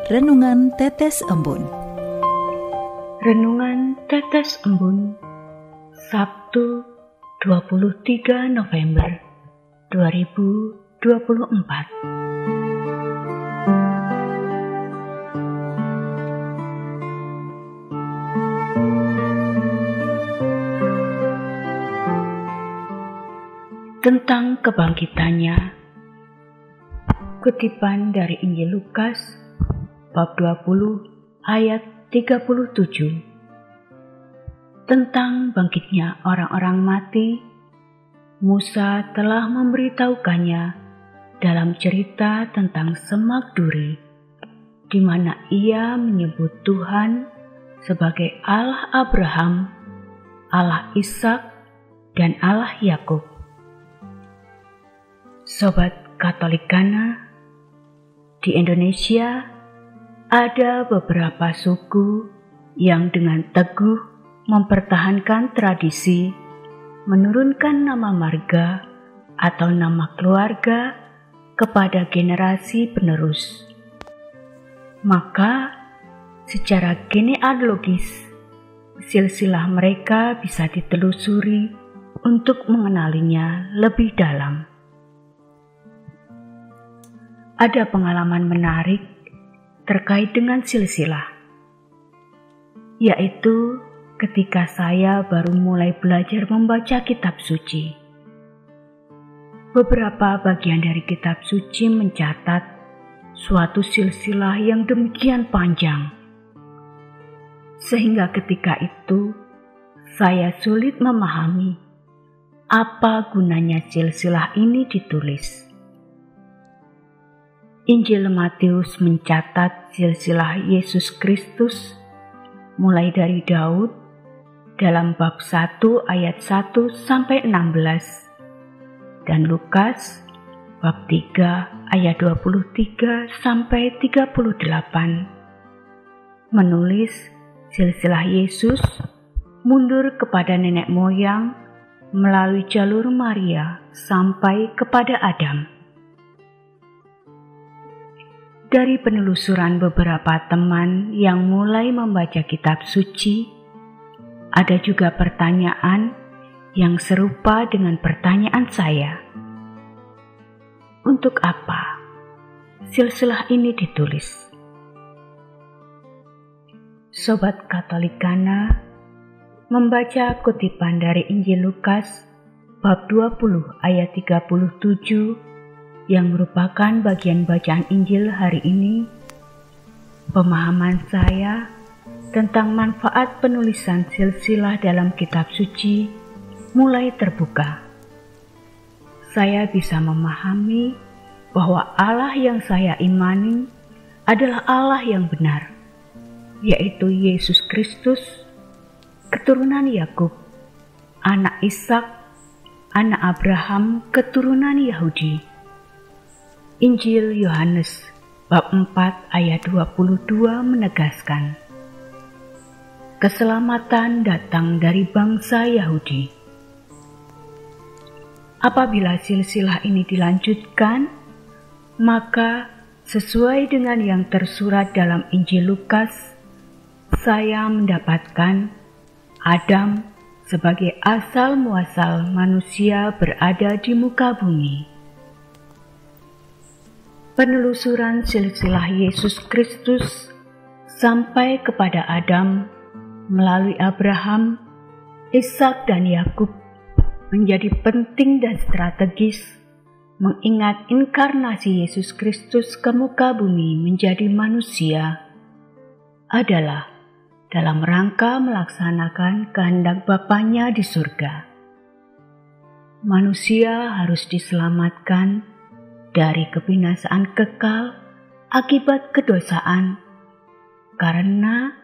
Renungan Tetes Embun. Renungan Tetes Embun, Sabtu 23 November 2024. Tentang kebangkitannya. Kutipan dari Injil Lukas bab 20 ayat 37. Tentang bangkitnya orang-orang mati, Musa telah memberitahukannya dalam cerita tentang semak duri, di mana ia menyebut Tuhan sebagai Allah Abraham, Allah Ishak, dan Allah Yakub. Sobat Katolikana, di Indonesia ada beberapa suku yang dengan teguh mempertahankan tradisi menurunkan nama marga atau nama keluarga kepada generasi penerus. Maka, secara genealogis, silsilah mereka bisa ditelusuri untuk mengenalinya lebih dalam. Ada pengalaman menarik terkait dengan silsilah, yaitu ketika saya baru mulai belajar membaca kitab suci. Beberapa bagian dari kitab suci mencatat suatu silsilah yang demikian panjang, sehingga ketika itu saya sulit memahami apa gunanya silsilah ini ditulis. Injil Matius mencatat silsilah Yesus Kristus mulai dari Daud dalam bab 1 ayat 1 sampai 16 dan Lukas bab 3 ayat 23 sampai 38 menulis silsilah Yesus mundur kepada nenek moyang melalui jalur Maria sampai kepada Adam. Dari penelusuran beberapa teman yang mulai membaca kitab suci, ada juga pertanyaan yang serupa dengan pertanyaan saya. Untuk apa silsilah ini ditulis? Sobat Katolikana, membaca kutipan dari Injil Lukas bab 20 ayat 37 yang merupakan bagian bacaan Injil hari ini, pemahaman saya tentang manfaat penulisan silsilah dalam kitab suci mulai terbuka. Saya bisa memahami bahwa Allah yang saya imani adalah Allah yang benar, yaitu Yesus Kristus, keturunan Yakub, anak Ishak, anak Abraham, keturunan Yahudi. Injil Yohanes bab 4 ayat 22 menegaskan, keselamatan datang dari bangsa Yahudi. Apabila silsilah ini dilanjutkan, maka sesuai dengan yang tersurat dalam Injil Lukas, saya mendapatkan Adam sebagai asal muasal manusia berada di muka bumi. Penelusuran silsilah Yesus Kristus sampai kepada Adam melalui Abraham, Ishak, dan Yakub menjadi penting dan strategis mengingat inkarnasi Yesus Kristus ke muka bumi menjadi manusia adalah dalam rangka melaksanakan kehendak Bapanya di surga. Manusia harus diselamatkan dari kebinasaan kekal akibat kedosaan, karena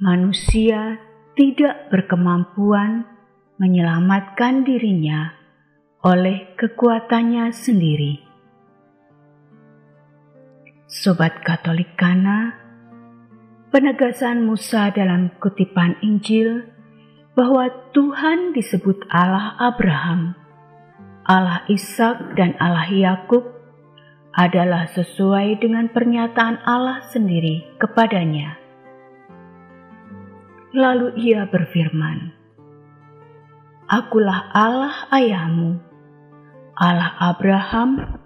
manusia tidak berkemampuan menyelamatkan dirinya oleh kekuatannya sendiri. Sobat Katolikana, penegasan Musa dalam kutipan Injil bahwa Tuhan disebut Allah Abraham, Allah Ishak, dan Allah Yakub adalah sesuai dengan pernyataan Allah sendiri kepadanya. Lalu ia berfirman, "Akulah Allah ayahmu, Allah Abraham,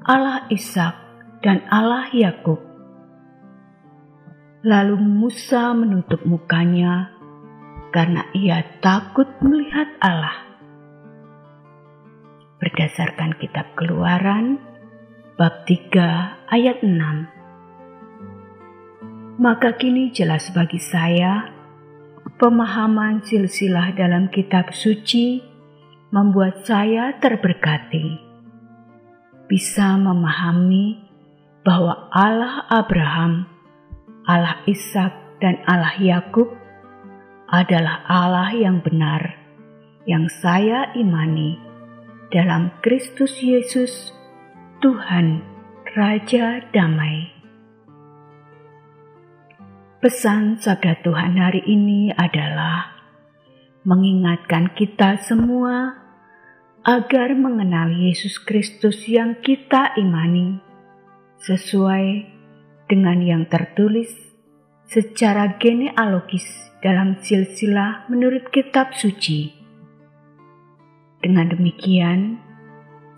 Allah Ishak, dan Allah Yakub." Lalu Musa menutup mukanya karena ia takut melihat Allah. Berdasarkan kitab Keluaran, bab 3 ayat 6. Maka kini jelas bagi saya, pemahaman silsilah dalam kitab suci membuat saya terberkati. Bisa memahami bahwa Allah Abraham, Allah Ishak, dan Allah Yakub adalah Allah yang benar, yang saya imani dalam Kristus Yesus, Tuhan, Raja Damai. Pesan sabda Tuhan hari ini adalah mengingatkan kita semua agar mengenal Yesus Kristus yang kita imani sesuai dengan yang tertulis secara genealogis dalam silsilah menurut kitab suci. Dengan demikian,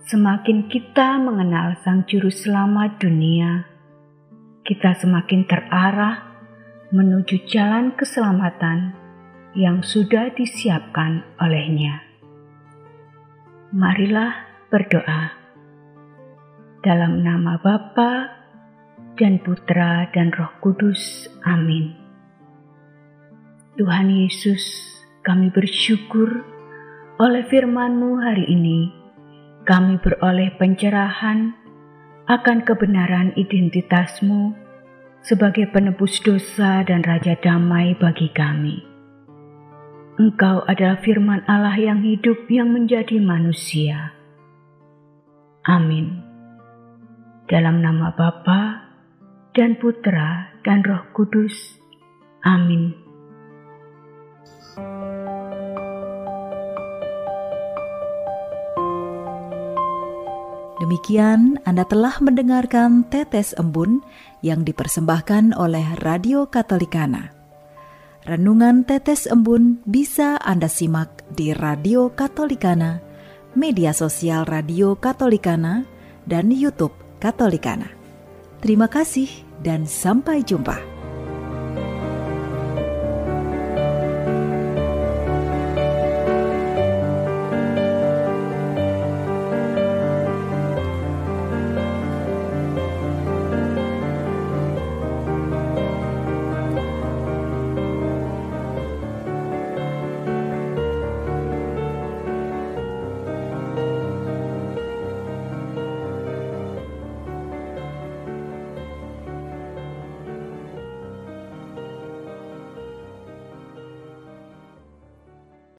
semakin kita mengenal Sang Juru Selamat dunia, kita semakin terarah menuju jalan keselamatan yang sudah disiapkan olehnya. Marilah berdoa. Dalam nama Bapa dan Putra dan Roh Kudus. Amin. Tuhan Yesus, kami bersyukur oleh firman-Mu hari ini. Kami beroleh pencerahan akan kebenaran identitas-Mu sebagai penebus dosa dan Raja Damai bagi kami. Engkau adalah firman Allah yang hidup yang menjadi manusia. Amin. Dalam nama Bapa dan Putra dan Roh Kudus. Amin. Demikian Anda telah mendengarkan Tetes Embun yang dipersembahkan oleh Radio Katolikana. Renungan Tetes Embun bisa Anda simak di Radio Katolikana, media sosial Radio Katolikana, dan YouTube Katolikana. Terima kasih dan sampai jumpa.